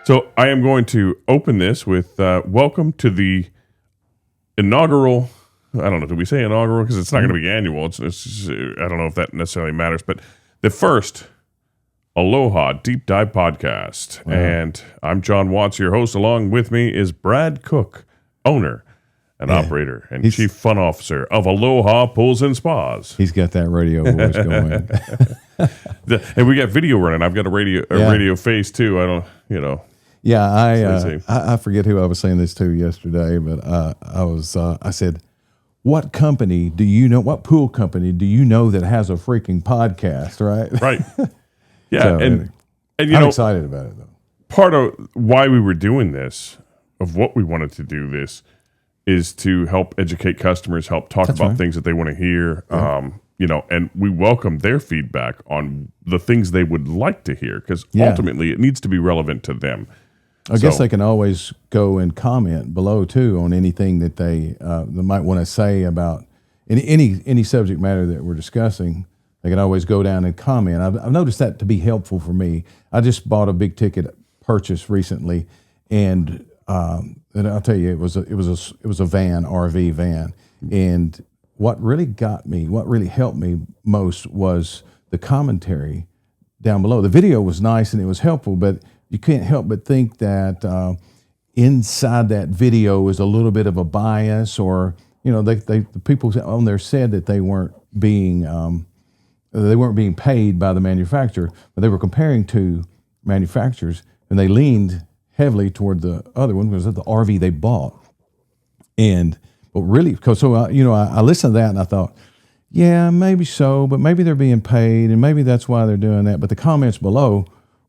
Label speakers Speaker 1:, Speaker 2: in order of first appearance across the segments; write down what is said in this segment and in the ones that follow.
Speaker 1: So I am going to open this with welcome to the inaugural. I don't know. Do we say inaugural? Because it's not going to be annual. It's I don't know if that necessarily matters, but the first Aloha Deep Dive podcast. Wow. And I'm John Watts, your host. Along with me is Brad Cook, owner and operator and chief fun officer of Aloha Pools and Spas.
Speaker 2: He's got that radio voice going.
Speaker 1: And we got video running. I've got a radio face too. I don't,
Speaker 2: Yeah, I forget who I was saying this to yesterday, but I said, what company do you know, what pool company do you know that has a freaking podcast, right?
Speaker 1: Right. Yeah,
Speaker 2: So,
Speaker 1: and
Speaker 2: I'm excited about it, though.
Speaker 1: Part of why we were doing this, of what we wanted to do this, is to help educate customers, help talk about things that they want to hear, and we welcome their feedback on the things they would like to hear, because ultimately it needs to be relevant to them.
Speaker 2: I guess they can always go and comment below too on anything that they might want to say about any subject matter that we're discussing. They can always go down and comment. I've noticed that to be helpful for me. I just bought a big ticket purchase recently, and I'll tell you, it was a van, RV van, and what really helped me most was the commentary down below. The video was nice and it was helpful, but you can't help but think that inside that video is a little bit of a bias, or the people on there said that they weren't being paid by the manufacturer, but they were comparing two manufacturers, and they leaned heavily toward the other one because of the RV they bought. But really, I listened to that and I thought, yeah, maybe so, but maybe they're being paid, and maybe that's why they're doing that. But the comments below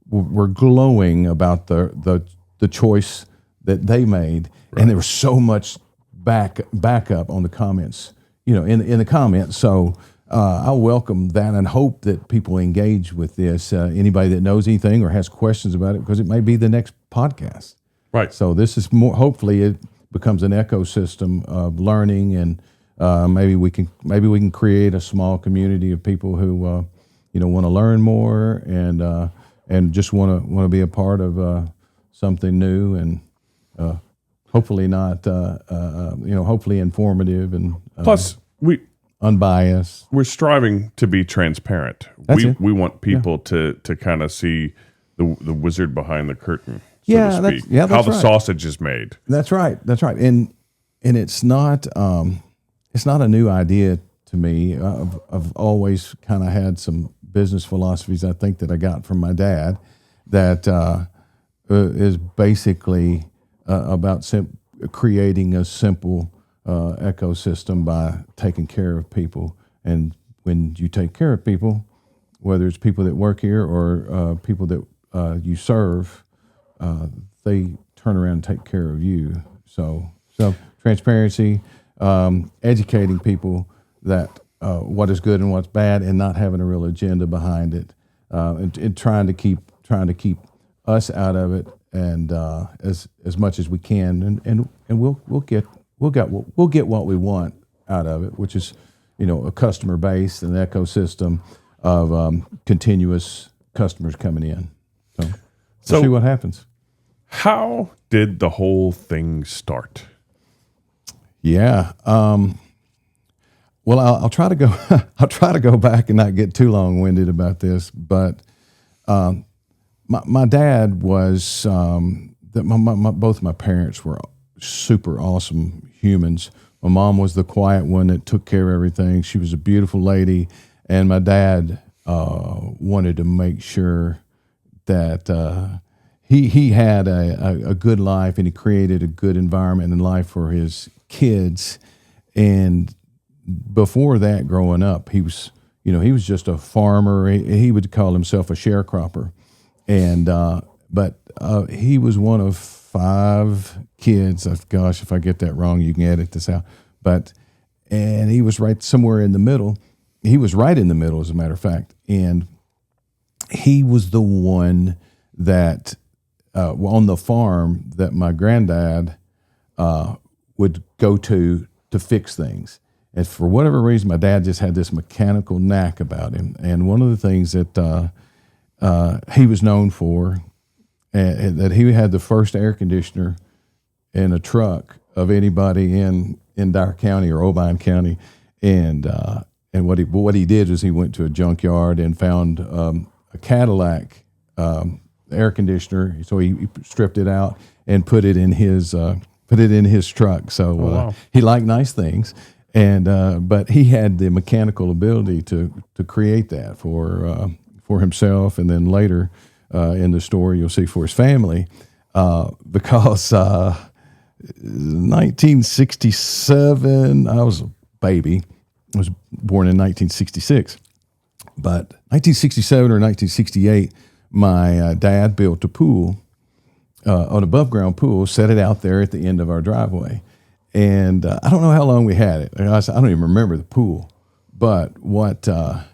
Speaker 2: were glowing about the choice that they made, and there was so much backup on the comments, in the comments. So I welcome that and hope that people engage with this. Anybody that knows anything or has questions about it, because it may be the next podcast.
Speaker 1: Right.
Speaker 2: So this is more. Hopefully, it becomes an ecosystem of learning, and maybe we can create a small community of people who want to learn more and just want to be a part of something new, and hopefully not hopefully informative, and
Speaker 1: plus
Speaker 2: unbiased.
Speaker 1: We're striving to be transparent. We want people to kind of see the wizard behind the curtain, so to speak.
Speaker 2: That's
Speaker 1: how the sausage is made.
Speaker 2: That's right. And it's not a new idea to me. I've always kind of had some business philosophies, I think, that I got from my dad, that is basically about creating a simple ecosystem by taking care of people. And when you take care of people, whether it's people that work here or people that you serve, they turn around and take care of you. So transparency, educating people that what is good and what's bad, and not having a real agenda behind it, and trying to keep us out of it, and as much as we can, and we'll get what we want out of it, which is a customer base, an ecosystem of continuous customers coming in. So we'll see what happens.
Speaker 1: How did the whole thing start?
Speaker 2: Yeah. Well, I'll try to go. I'll try to go back and not get too long-winded about this. But my dad was both my parents were super awesome humans. My mom was the quiet one that took care of everything. She was a beautiful lady, and my dad wanted to make sure that he had a good life, and he created a good environment in life for his kids. And before that, growing up, he was just a farmer. He would call himself a sharecropper, and but he was one of 5 kids. Gosh, if I get that wrong, you can edit this out. And he was right somewhere in the middle. He was right in the middle, as a matter of fact. And he was the one that on the farm that my granddad would go to fix things. And for whatever reason, my dad just had this mechanical knack about him. And one of the things that he was known for, and that he had the first air conditioner in a truck of anybody in Dyer County or Obion County, and what he did is he went to a junkyard and found a Cadillac air conditioner. So he stripped it out and put it in his truck. So
Speaker 1: wow.
Speaker 2: he liked nice things, and but he had the mechanical ability to create that for himself, and then later in the story you'll see for his family, because 1967 I was a baby. I was born in 1966, but 1967 or 1968, my dad built a pool, an above ground pool, set it out there at the end of our driveway. And I don't know how long we had it. I don't even remember the pool, but what the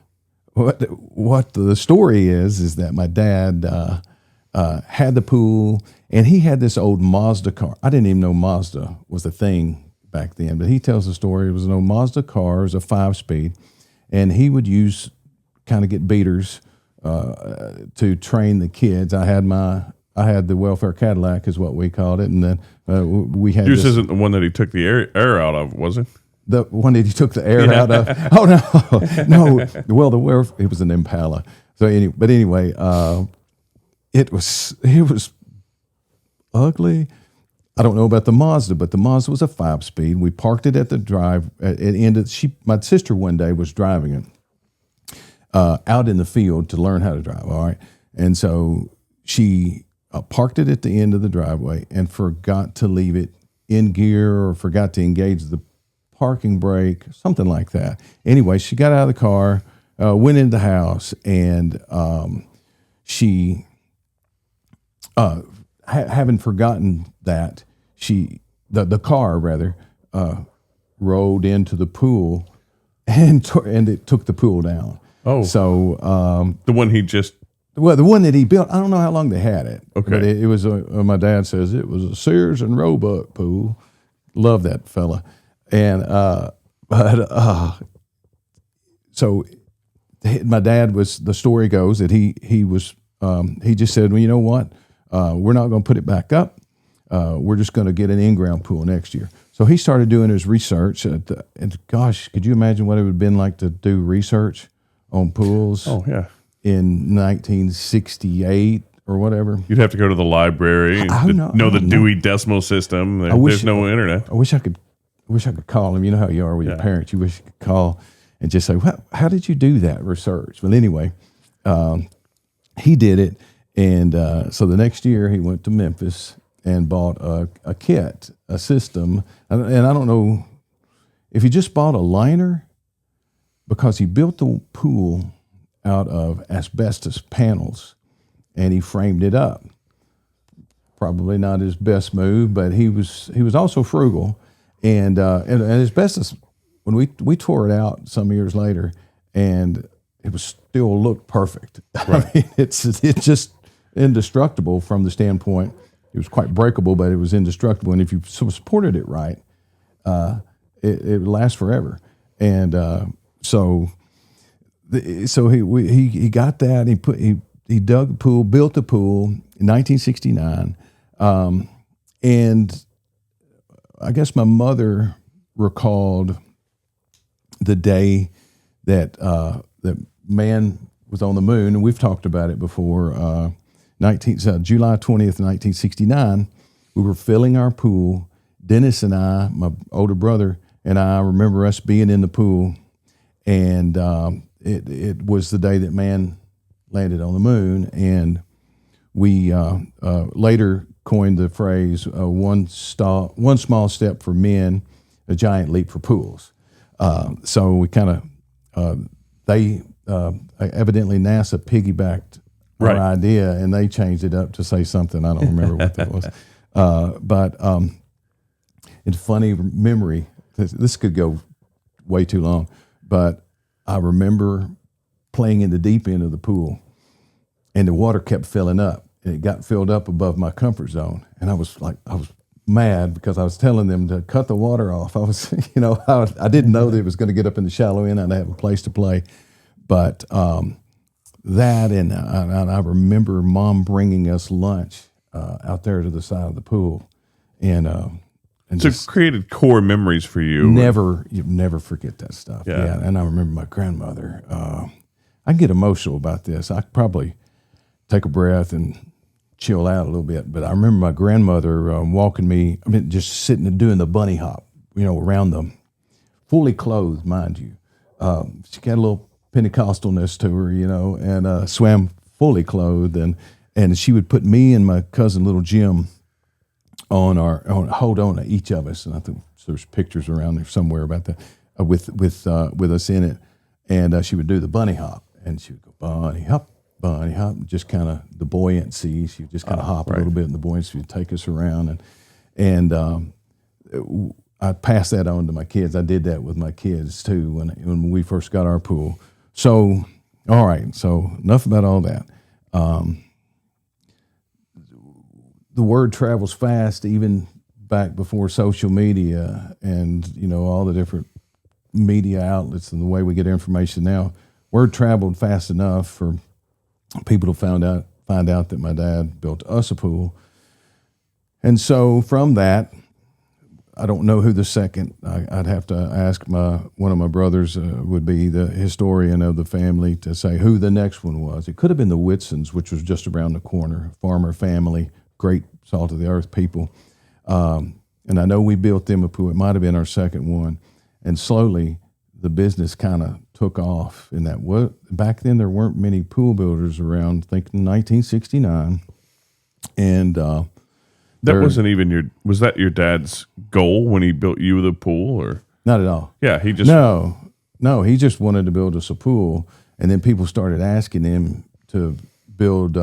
Speaker 2: story is that my dad had the pool, and he had this old Mazda car. I didn't even know Mazda was a thing back then, but he tells the story. It was an old Mazda car. It was a 5-speed, and he would get beaters to train the kids. I had the welfare Cadillac, is what we called it, and then we had.
Speaker 1: Yours isn't the one that he took the air out of, was it?
Speaker 2: The one that he took the air out of. Oh no. Well, it was an Impala. So anyway, it was ugly. I don't know about the Mazda, but the Mazda was a 5-speed. We parked it at the drive. My sister one day was driving it out in the field to learn how to drive. All right, and so she parked it at the end of the driveway and forgot to leave it in gear, or forgot to engage the parking brake, something like that. Anyway, she got out of the car, went into the house, and she, having forgotten that, the car rather, rolled into the pool, and it took the pool down.
Speaker 1: Oh,
Speaker 2: so
Speaker 1: the one he just.
Speaker 2: Well, the one that he built, I don't know how long they had it.
Speaker 1: Okay.
Speaker 2: But it was, my dad says, it was a Sears and Roebuck pool. Love that fella. And, so my dad the story goes that he just said, well, you know what? We're not going to put it back up. We're just going to get an in-ground pool next year. So he started doing his research. And gosh, could you imagine what it would have been like to do research on pools?
Speaker 1: Oh, yeah.
Speaker 2: In 1968 or whatever.
Speaker 1: You'd have to go to the library and know the Dewey Decimal System. There's no internet.
Speaker 2: I wish I could call him. You know how you are with your parents. You wish you could call and just say, how did you do that research? Well, anyway, he did it. And so the next year he went to Memphis and bought a kit, a system. And I don't know if he just bought a liner, because he built the pool out of asbestos panels, and he framed it up. Probably not his best move, but he was also frugal, and asbestos. When we tore it out some years later, and it was still looked perfect. Right. I mean, it's just indestructible from the standpoint. It was quite breakable, but it was indestructible, and if you supported it right, it would last forever. And so he got that. And he dug the pool, built the pool in 1969, and I guess my mother recalled the day that that man was on the moon, and we've talked about it before. July 20th, 1969, we were filling our pool. Dennis and I, my older brother, and I remember us being in the pool, and it was the day that man landed on the moon, and we later coined the phrase one small step for men, a giant leap for pools. So we kind of evidently NASA piggybacked our idea, and they changed it up to say something. I don't remember what that was. But in funny memory, this could go way too long, but I remember playing in the deep end of the pool, and the water kept filling up, and it got filled up above my comfort zone. And I was mad because I was telling them to cut the water off. I was, I didn't know that it was going to get up in the shallow end. I'd have a place to play. But that, and I remember Mom bringing us lunch out there to the side of the pool, and
Speaker 1: So it's created core memories for you.
Speaker 2: you never forget that stuff.
Speaker 1: Yeah.
Speaker 2: And I remember my grandmother. I get emotional about this. I could probably take a breath and chill out a little bit. But I remember my grandmother walking me. I mean, just sitting and doing the bunny hop, around them, fully clothed, mind you. She got a little Pentecostalness to her, and swam fully clothed, and she would put me and my cousin little Jim hold on to each of us, and I think there's pictures around there somewhere about that with us in it, and she would do the bunny hop, and she would go bunny hop, just kind of the buoyancy. She would just kind of hop a little bit, and the buoyancy would take us around, and I passed that on to my kids. I did that with my kids too when we first got our pool. So, all right, so enough about all that. The word travels fast, even back before social media and all the different media outlets and the way we get information now. Word traveled fast enough for people to find out that my dad built us a pool, and so from that, I don't know who the second. I'd have to ask one of my brothers would be the historian of the family to say who the next one was. It could have been the Whitsons, which was just around the corner, farmer family, great salt of the earth people. And I know we built them a pool. It might have been our second one. And slowly the business kind of took off in that. Back then there weren't many pool builders around, I think in 1969. And
Speaker 1: that wasn't even was that your dad's goal when he built you the pool, or?
Speaker 2: Not at all.
Speaker 1: Yeah, he just.
Speaker 2: No, he just wanted to build us a pool. And then people started asking him to build,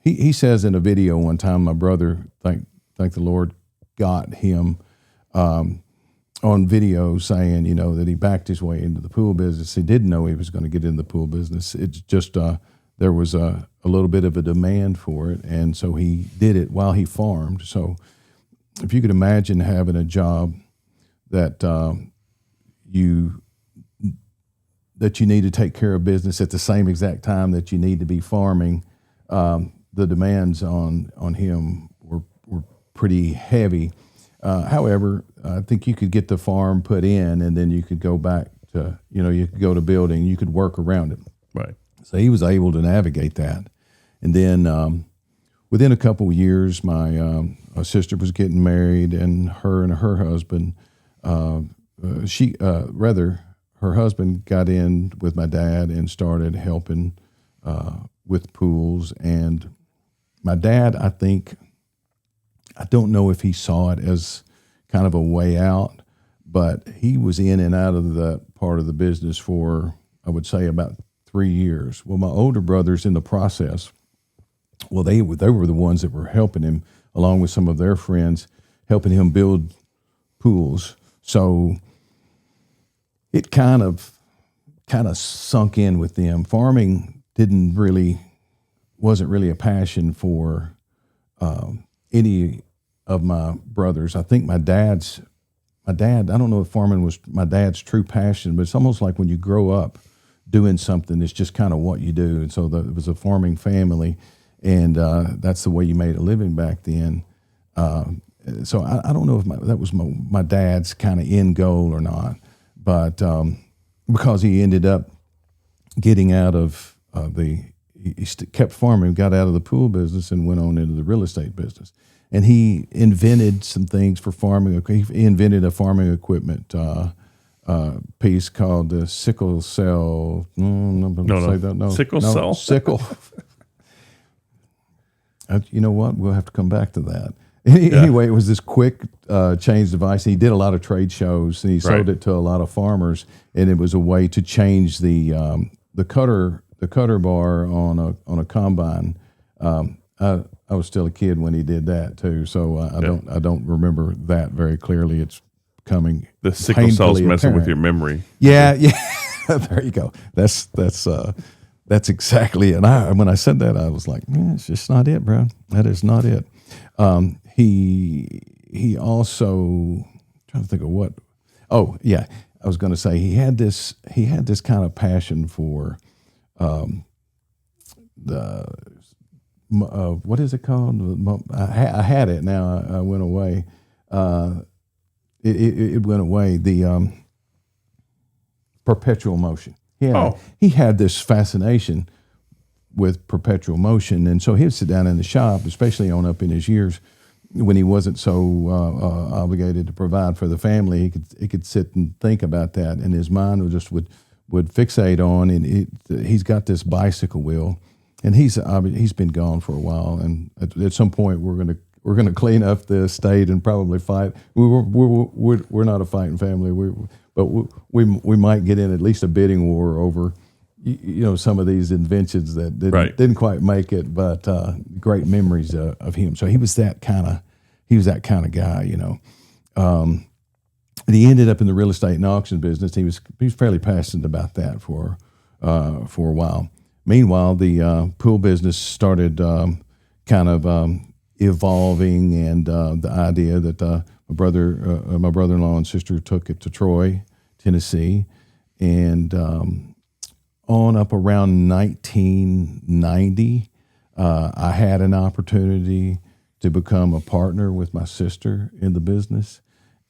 Speaker 2: he says in a video one time, my brother, thank the Lord, got him on video saying, that he backed his way into the pool business. He didn't know he was going to get in the pool business. It's just there was a little bit of a demand for it, and so he did it while he farmed. So if you could imagine having a job that you need to take care of business at the same exact time that you need to be farming, the demands on him were pretty heavy. However, I think you could get the farm put in, and then you could go back to, you could go to building, you could work around it.
Speaker 1: Right.
Speaker 2: So he was able to navigate that. And then within a couple of years, my sister was getting married, and her husband, her husband got in with my dad and started helping with pools. And my dad, I don't know if he saw it as kind of a way out, but he was in and out of that part of the business for, I would say, about 3 years. Well, my older brothers in the process, they were the ones that were helping him, along with some of their friends, helping him build pools. So it kind of sunk in with them. Farming wasn't really a passion for any of my brothers. I think my dad, I don't know if farming was my dad's true passion, but it's almost like when you grow up doing something, it's just kind of what you do. And so it was a farming family, and that's the way you made a living back then. So I don't know if that was my dad's kind of end goal or not, but because he ended up getting out of he kept farming, got out of the pool business, and went on into the real estate business. And he invented some things for farming. He invented a farming equipment piece called the sickle cell.
Speaker 1: Sickle cell.
Speaker 2: Sickle. You know what? We'll have to come back to that. Anyway, it was this quick change device. He did a lot of trade shows, and he sold it to a lot of farmers. And it was a way to change the cutter bar on a combine. I was still a kid when he did that too, so I don't remember that very clearly. It's coming.
Speaker 1: The sickle cell's messing with your memory.
Speaker 2: Yeah. There you go. That's exactly it. And when I said that, I was like, it's just not it, bro. That is not it. He also, I'm trying to think of what. Oh yeah, I was going to say he had this kind of passion for what is it called? I had it. Now I went away. It went away. The perpetual motion. He had this fascination with perpetual motion, and so he'd sit down in the shop, especially on up in his years, when he wasn't so obligated to provide for the family. He could sit and think about that, and his mind would fixate on. And he's got this bicycle wheel, and he's been gone for a while. And at some point, we're gonna clean up the estate and probably fight. We're not a fighting family. But we might get in at least a bidding war over, some of these inventions that didn't quite make it, but great memories of him. So he was that kind of guy, And he ended up in the real estate and auction business. He was fairly passionate about that for a while. Meanwhile, the pool business started kind of evolving, and the idea that my brother-in-law and sister took it to Troy, Tennessee, and on up around 1990, I had an opportunity to become a partner with my sister in the business,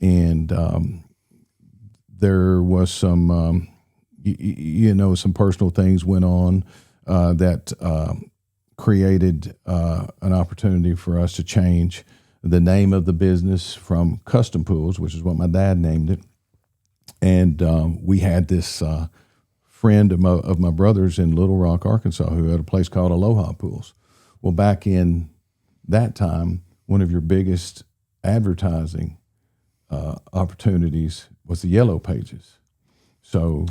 Speaker 2: and there was some, some personal things went on that created an opportunity for us to change the name of the business from Custom Pools, which is what my dad named it. And we had this friend of my brother's in Little Rock, Arkansas, who had a place called Aloha Pools. Well, back in that time, one of your biggest advertising opportunities was the Yellow Pages. So,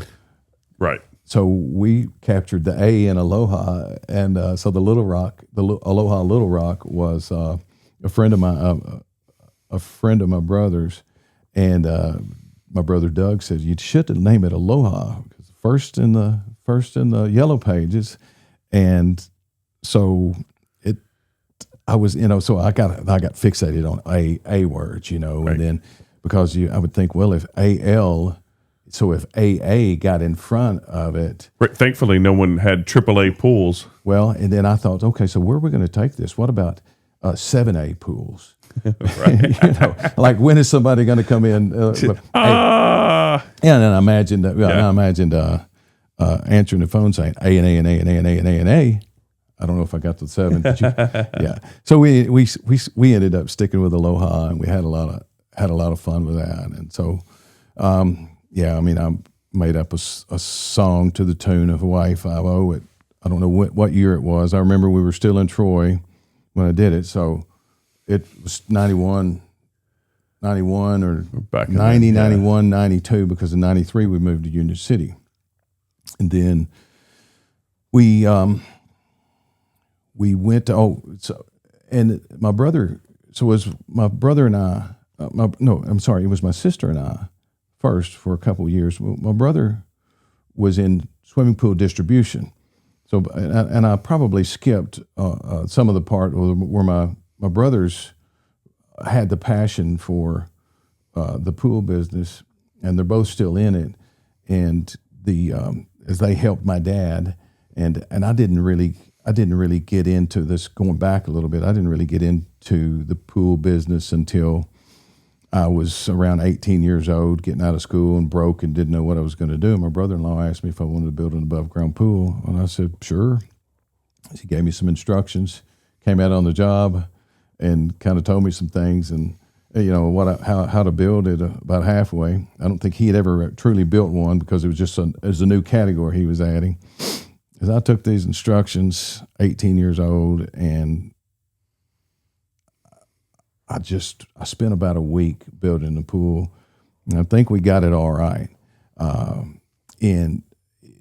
Speaker 1: right.
Speaker 2: So we captured the A in Aloha, and so the Aloha Little Rock was a friend of my brother's, and my brother Doug said you should name it Aloha, because first in the Yellow Pages, and so I was so I got fixated on a words, right. And then because I would think, well, if AL. So if AA got in front of it.
Speaker 1: Right. Thankfully, no one had AAA pools.
Speaker 2: Well, and then I thought, okay, so where are we going to take this? What about 7A pools? Right. Like when is somebody going to come in? And then I imagined answering the phone saying A and A and A and A and A and A and A. I don't know if I got the 7, but yeah. So we ended up sticking with Aloha, and we had a lot of fun with that, and so. Yeah, I mean, I made up a song to the tune of Hawaii 5-0. I don't know what year it was. I remember we were still in Troy when I did it, so it was 91 or back 90, 91, 92, because in 93 we moved to Union City. And then we went to, and my brother, so it was my brother and I, it was my sister and I, first for a couple of years. My brother was in swimming pool distribution, so and I probably skipped some of the part where my brothers had the passion for the pool business, and they're both still in it. And as they helped my dad, and I didn't really get into this. Going back a little bit, I didn't really get into the pool business until I was around 18 years old, getting out of school and broke and didn't know what I was going to do. My brother-in-law asked me if I wanted to build an above-ground pool, and I said, sure. He gave me some instructions, came out on the job, and kind of told me some things, and how to build it about halfway. I don't think he had ever truly built one, because it was just a new category he was adding. As I took these instructions, 18 years old, and I spent about a week building the pool, and I think we got it all right. And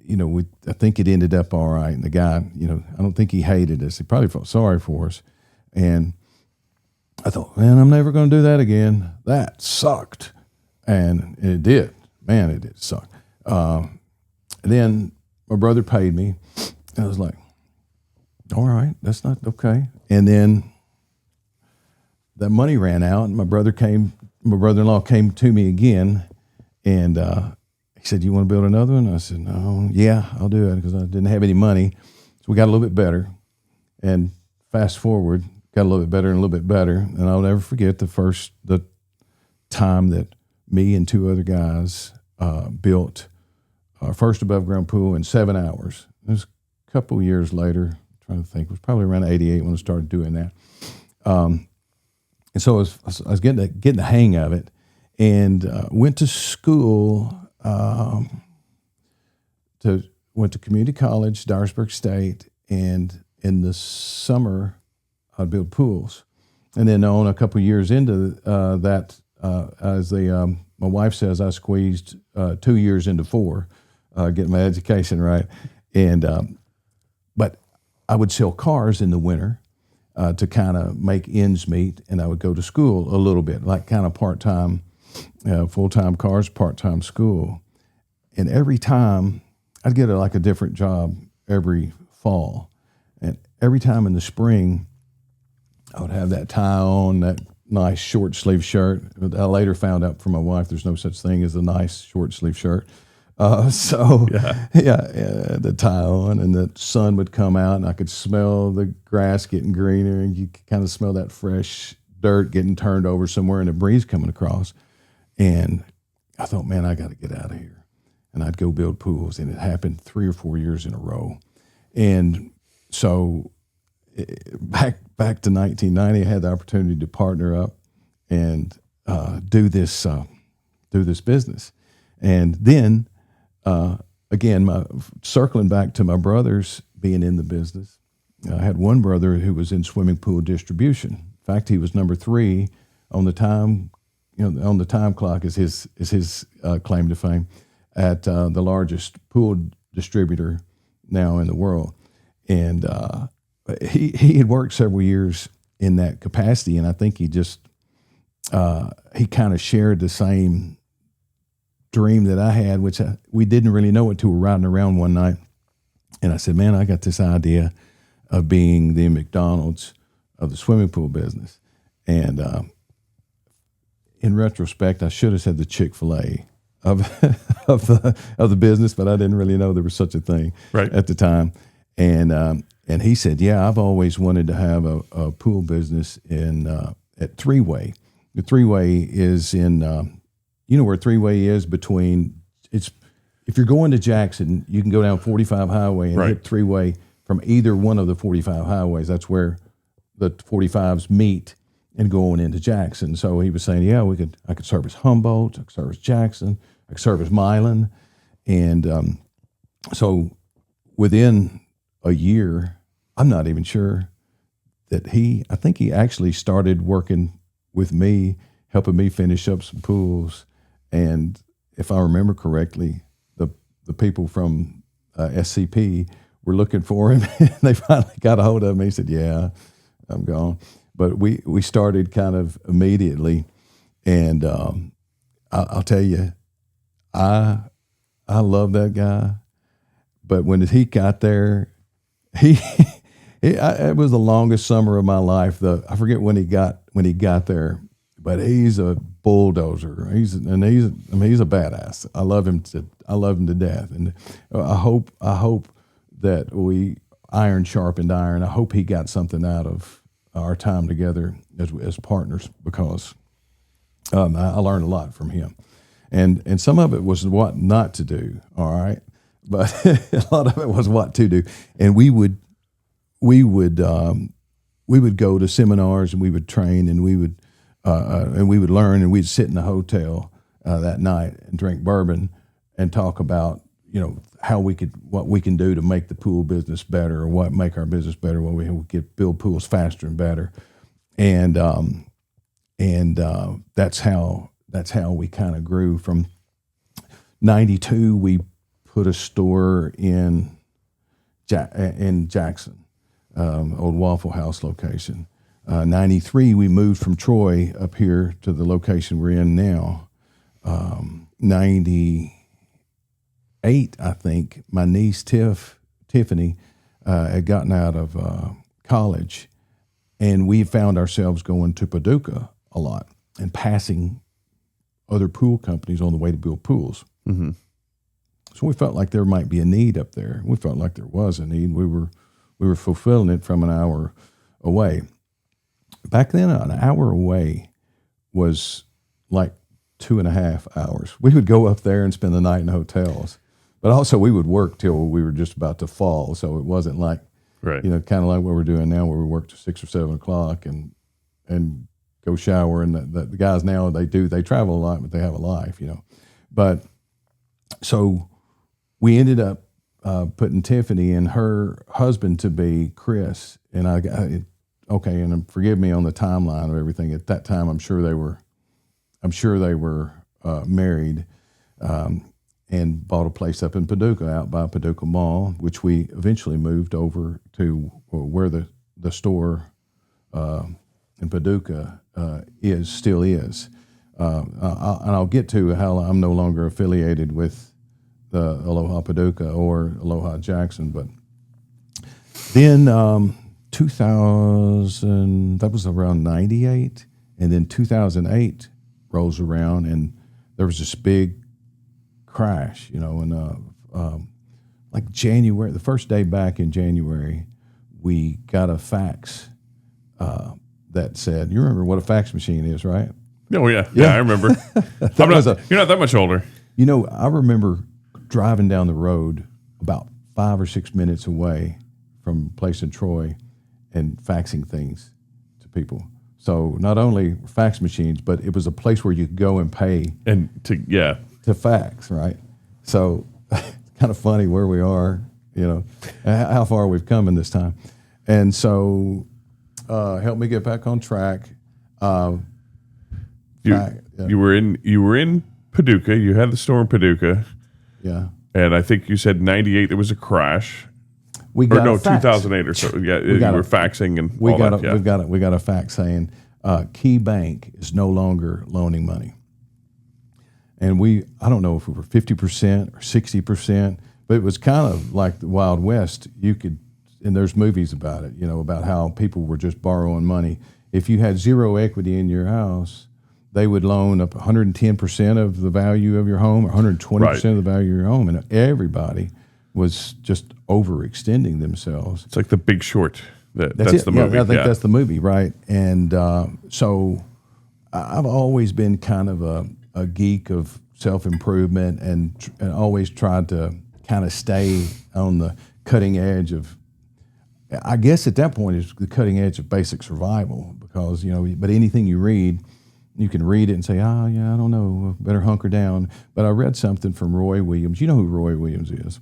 Speaker 2: I think it ended up all right. And the guy, I don't think he hated us. He probably felt sorry for us. And I thought, man, I'm never going to do that again. That sucked. And it did. Man, it did suck. Then my brother paid me. I was like, all right, that's not okay. And then that money ran out, and my brother-in-law came to me again, and he said, you want to build another one? I said, no, yeah, I'll do it, because I didn't have any money. So we got a little bit better. And fast forward, got a little bit better and a little bit better. And I'll never forget the time that me and two other guys built our first above ground pool in 7 hours. It was a couple of years later, I'm trying to think, it was probably around 88 when I started doing that. And so I was getting the hang of it, and went to school, went to community college, Dyersburg State, and in the summer I'd build pools. And then on a couple of years into that, my wife says, I squeezed 2 years into 4, getting my education right. And but I would sell cars in the winter to kind of make ends meet, and I would go to school a little bit, like kind of part-time, full-time cars, part-time school. And every time I'd get a different job every fall. And every time in the spring, I would have that tie on, that nice short sleeve shirt. I later found out from my wife there's no such thing as a nice short sleeve shirt. The tie on, and the sun would come out, and I could smell the grass getting greener, and you could kind of smell that fresh dirt getting turned over somewhere, and a breeze coming across. And I thought, man, I got to get out of here. And I'd go build pools, and it happened 3 or 4 years in a row. And so back to 1990, I had the opportunity to partner up and do this business. And then again, circling back to my brothers being in the business, I had one brother who was in swimming pool distribution. In fact, he was number 3 on the time, on the time clock is his claim to fame at the largest pool distributor now in the world. And he had worked several years in that capacity, and I think he just he kind of shared the same dream that I had, which we didn't really know it till we were riding around one night. And I said, man, I got this idea of being the McDonald's of the swimming pool business. And in retrospect, I should have said the Chick-fil-A of the business, but I didn't really know there was such a thing at the time. And he said, yeah, I've always wanted to have a pool business at Three-Way. The Three-Way is in you know where Three-Way is between, if you're going to Jackson, you can go down 45 Highway and hit Three-Way from either one of the 45 highways. That's where the 45s meet and going into Jackson. So he was saying, yeah, I could service Humboldt, I could service Jackson, I could service Milan. And so within a year, I'm not even sure that I think he actually started working with me, helping me finish up some pools. And if I remember correctly, the people from SCP were looking for him. They finally got a hold of him. He said, yeah, I'm gone. But we started kind of immediately. And I'll tell you, I love that guy. But when he got there, it was the longest summer of my life. I forget when he got there, but he's a bulldozer. He's a badass. I love him to death, and I hope that we iron sharpened iron. I hope he got something out of our time together as partners, because I learned a lot from him, and some of it was what not to do. All right, but a lot of it was what to do, and we would go to seminars, and we would train, and we would learn, and we'd sit in the hotel that night and drink bourbon and talk about, what we can do to make the pool business better, or what make our business better, what we could build pools faster and better. And that's how we kind of grew. From 92, we put a store in Jackson, old Waffle House location. 93, we moved from Troy up here to the location we're in now. 98, I think, my niece Tiffany had gotten out of college, and we found ourselves going to Paducah a lot and passing other pool companies on the way to build pools. Mm-hmm. So we felt like there might be a need up there. We felt like there was a need. We were fulfilling it from an hour away. Back then, an hour away was like 2.5 hours. We would go up there and spend the night in hotels, but also we would work till we were just about to fall. So it wasn't like,
Speaker 1: Right.
Speaker 2: kind of like what we're doing now, where we work till 6 or 7 o'clock and go shower. And the guys now, they travel a lot, but they have a life, But so we ended up putting Tiffany and her husband to be Chris. And and forgive me on the timeline of everything. At that time, I'm sure they were married, and bought a place up in Paducah, out by Paducah Mall, which we eventually moved over to where the store in Paducah still is. And I'll get to how I'm no longer affiliated with the Aloha Paducah or Aloha Jackson, but then 2000, that was around 98, and then 2008 rolls around, and there was this big crash, and like January, the first day back in January, we got a fax that said, you remember what a fax machine is, right?
Speaker 1: Oh, yeah. Yeah, I remember. You're not that much older.
Speaker 2: I remember driving down the road about 5 or 6 minutes away from a place in Troy and faxing things to people. So not only fax machines, but it was a place where you could go and pay to fax, right? So kind of funny where we are, how far we've come in this time. And so help me get back on track.
Speaker 1: You were in Paducah. You had the store in Paducah.
Speaker 2: Yeah.
Speaker 1: And I think you said 98 there was a crash.
Speaker 2: We got a fax.
Speaker 1: 2008 or so. Yeah, you were faxing and all that. Yeah.
Speaker 2: We got a fax saying Key Bank is no longer loaning money. And I don't know if we were 50% or 60%, but it was kind of like the Wild West. And there's movies about it, about how people were just borrowing money. If you had zero equity in your house, they would loan up 110% of the value of your home or 120% of the value of your home. And everybody was just overextending themselves.
Speaker 1: It's like The Big Short. That's the movie.
Speaker 2: I think that's the movie, right? And so I've always been kind of a geek of self-improvement and always tried to kind of stay on the cutting edge of, I guess at that point, it's the cutting edge of basic survival because, but anything you read, you can read it and say, I don't know, better hunker down. But I read something from Roy Williams. You know who Roy Williams is?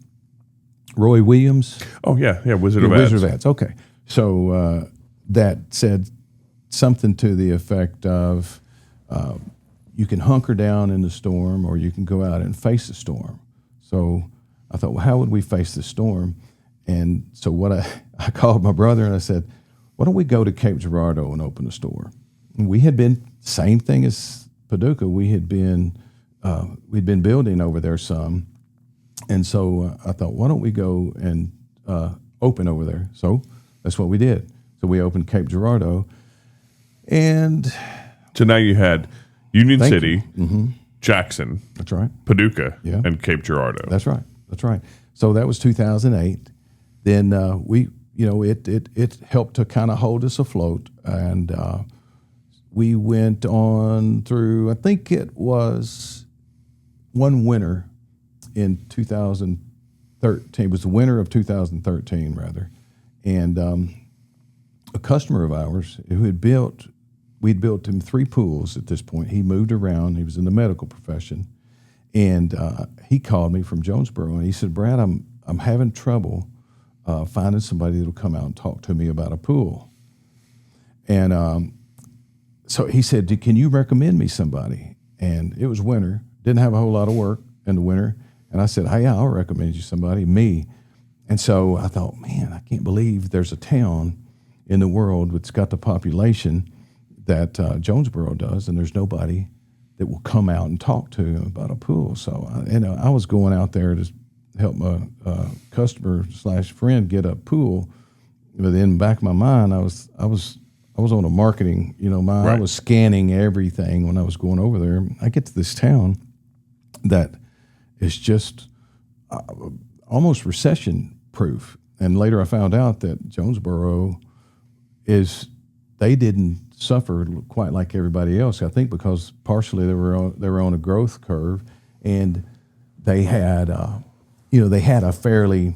Speaker 2: Roy Williams?
Speaker 1: Oh, yeah, Wizard of Ads.
Speaker 2: Wizard of Ads, okay. So that said something to the effect of you can hunker down in the storm or you can go out and face the storm. So I thought, well, how would we face the storm? And so I called my brother and I said, why don't we go to Cape Girardeau and open a store? And we had been, same thing as Paducah, we'd been building over there some. And so I thought, why don't we go and open over there? So that's what we did. So we opened Cape Girardeau. And
Speaker 1: so now you had Union City, Jackson,
Speaker 2: that's right,
Speaker 1: Paducah, and Cape Girardeau.
Speaker 2: That's right. So that was 2008. Then it helped to kind of hold us afloat. And we went on through, I think it was one winter in 2013. It was the winter of 2013, rather. And a customer of ours who we'd built him 3 pools at this point. He moved around. He was in the medical profession. And he called me from Jonesboro, and he said, Brad, I'm having trouble finding somebody that'll come out and talk to me about a pool. And so he said, can you recommend me somebody? And it was winter. Didn't have a whole lot of work in the winter. And I said, hey, I'll recommend you somebody, me. And so I thought, man, I can't believe there's a town in the world that's got the population that Jonesboro does, and there's nobody that will come out and talk to him about a pool. So I was going out there to help my customer / friend get a pool. But in the back of my mind, I was on a marketing, mind. Right. I was scanning everything when I was going over there. I get to this town that is just almost recession proof. And later I found out that Jonesboro is they didn't suffer quite like everybody else. I think because partially they were on a growth curve, and they had they had a fairly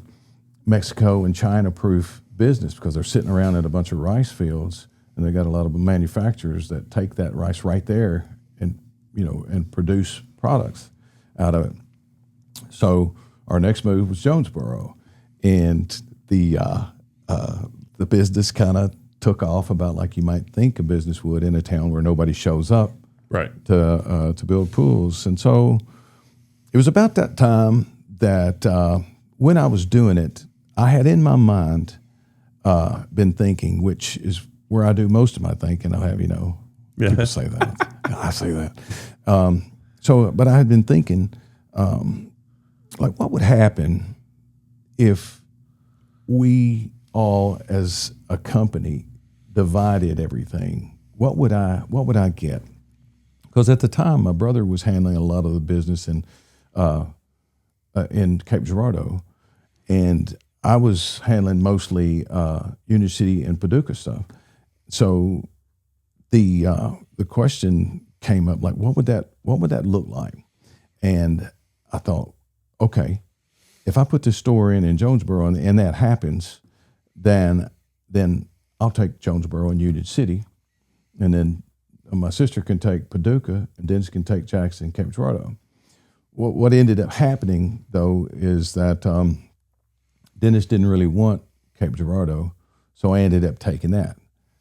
Speaker 2: Mexico and China proof business because they're sitting around in a bunch of rice fields, and they got a lot of manufacturers that take that rice right there and and produce products out of it. So our next move was Jonesboro, and the business kind of took off about like you might think a business would in a town where nobody shows up
Speaker 1: Right.
Speaker 2: to build pools. And so it was about that time that when I was doing it, I had in my mind been thinking, which is where I do most of my thinking. I'll have people say that. I say that. But I had been thinking, like, what would happen if we all, as a company, divided everything? What would I get? Because at the time, my brother was handling a lot of the business in Cape Girardeau, and I was handling mostly Union City and Paducah stuff. So the question came up, like, what would that look like? And I thought, okay, if I put this store in Jonesboro and that happens, then I'll take Jonesboro and Union City, and then my sister can take Paducah, and Dennis can take Jackson and Cape Girardeau. What ended up happening, though, is that Dennis didn't really want Cape Girardeau, so I ended up taking that.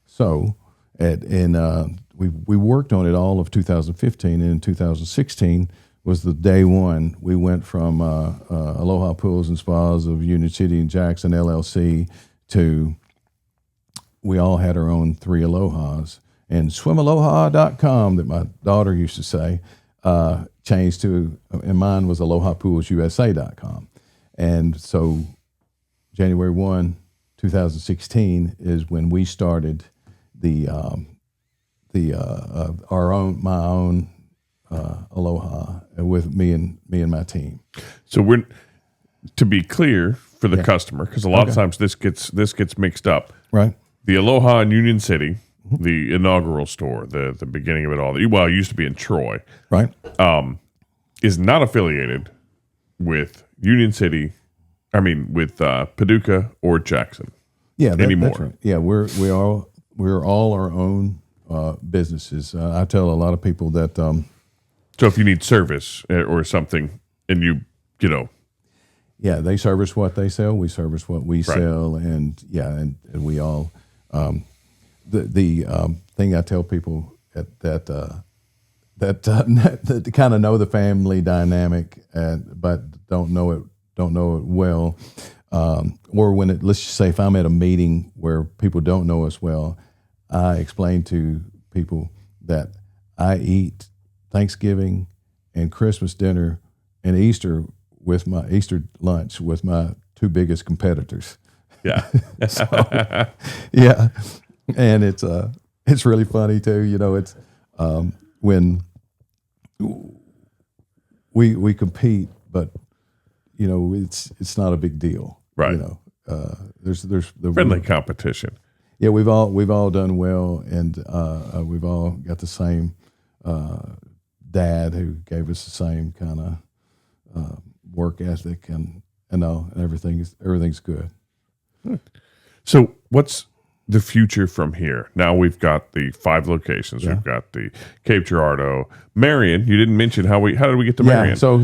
Speaker 2: So, we worked on it all of 2015, and in 2016 was the day one. We went from Aloha Pools and Spas of Union City and Jackson LLC to we all had our own 3 Alohas. And swimaloha.com, that my daughter used to say, changed to, and mine was alohapoolsusa.com. And so January 1, 2016 is when we started my own Aloha with me and my team.
Speaker 1: So to be clear for the customer, because a lot of times this gets mixed up.
Speaker 2: Right.
Speaker 1: The Aloha in Union City, the inaugural store, the beginning of it all, it used to be in Troy,
Speaker 2: right,
Speaker 1: is not affiliated with Union City. I mean, with Paducah or Jackson.
Speaker 2: Yeah,
Speaker 1: anymore.
Speaker 2: That's right. Yeah, we're all our own businesses. I tell a lot of people that.
Speaker 1: So if you need service or something, and
Speaker 2: yeah, they service what they sell. We service what we sell, and we all. The thing I tell people that kind of know the family dynamic, but don't know it well, or when let's just say if I'm at a meeting where people don't know us well, I explain to people that I eat Thanksgiving and Christmas dinner and Easter lunch with my 2 biggest competitors.
Speaker 1: Yeah.
Speaker 2: So, yeah. And it's really funny too. It's when we compete, but it's not a big deal.
Speaker 1: Right.
Speaker 2: There's the
Speaker 1: friendly competition.
Speaker 2: Yeah, we've all done well, and we've all got the same dad who gave us the same kind of work ethic, and everything's good.
Speaker 1: So what's the future from here? Now we've got the 5 locations. Yeah. We've got the Cape Girardeau, Marion. You didn't mention how did we get to Marion?
Speaker 2: So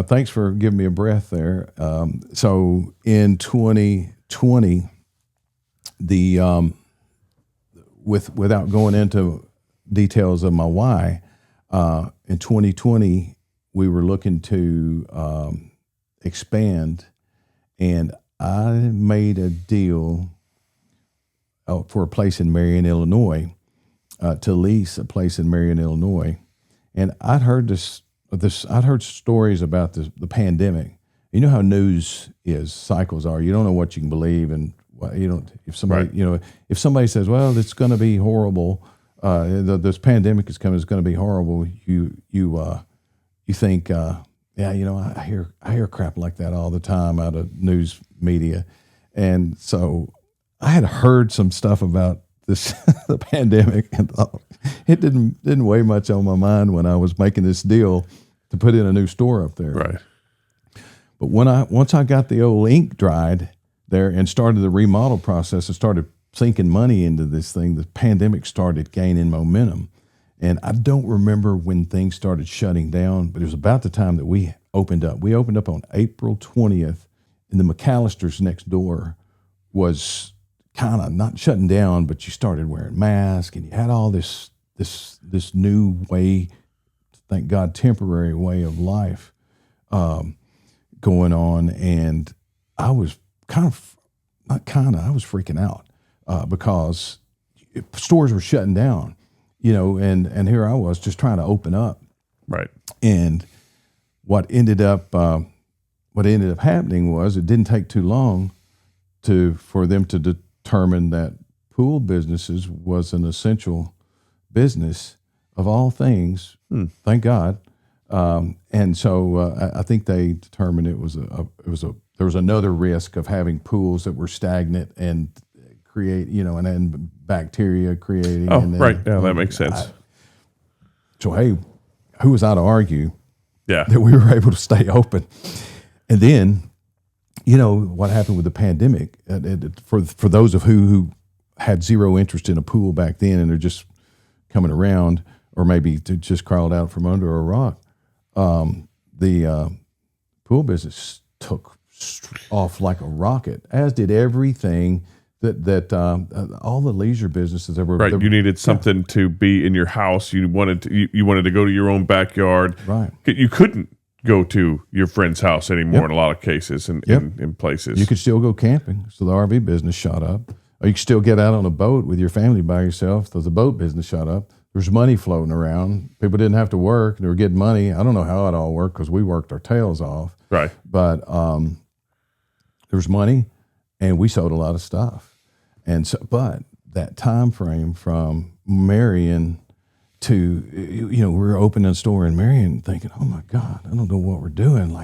Speaker 2: thanks for giving me a breath there. So in 2020, without going into details of my why, in 2020 we were looking to expand, and I made a deal for a place in Marion, Illinois, to lease a place in Marion, Illinois. And I'd heard I'd heard stories about the pandemic. You know how news cycles are. You don't know what you can believe, and if somebody says, well, it's going to be horrible, this pandemic is coming, it's going to be horrible, you think, I hear crap like that all the time out of news media. And so I had heard some stuff about this the pandemic, and it didn't weigh much on my mind when I was making this deal to put in a new store up there.
Speaker 1: Right.
Speaker 2: But once I got the old ink dried there and started the remodel process and started sinking money into this thing, the pandemic started gaining momentum. And I don't remember when things started shutting down, but it was about the time that we opened up. We opened up on April 20th, and the McAllister's next door was kind of not shutting down, but you started wearing masks, and you had all this new way, thank God, temporary way of life going on. And I was I was freaking out because stores were shutting down, and here I was just trying to open up.
Speaker 1: Right.
Speaker 2: And what ended up happening was it didn't take too long for them to determine that pool businesses was an essential business of all things. Thank God. And so I think they determined there was another risk of having pools that were stagnant and create, and then bacteria creating.
Speaker 1: Oh,
Speaker 2: and then,
Speaker 1: right. Yeah, that makes sense.
Speaker 2: So, hey, who was I to argue
Speaker 1: Yeah.
Speaker 2: that we were able to stay open? And then, what happened with the pandemic, for those of who had zero interest in a pool back then and are just coming around, or maybe just crawled out from under a rock, the pool business took off like a rocket, as did everything that all the leisure businesses that were
Speaker 1: Right. You needed something to be in your house. You wanted to go to your own backyard.
Speaker 2: Right.
Speaker 1: You couldn't go to your friend's house anymore in a lot of cases in places.
Speaker 2: You could still go camping, so the RV business shot up. Or you could still get out on a boat with your family by yourself, so the boat business shot up. There's money floating around. People didn't have to work. They were getting money. I don't know how it all worked because we worked our tails off.
Speaker 1: Right.
Speaker 2: But there was money, and we sold a lot of stuff. And so, but that time frame from Marion to, we were opening a store in Marion thinking, oh my God, I don't know what we're doing.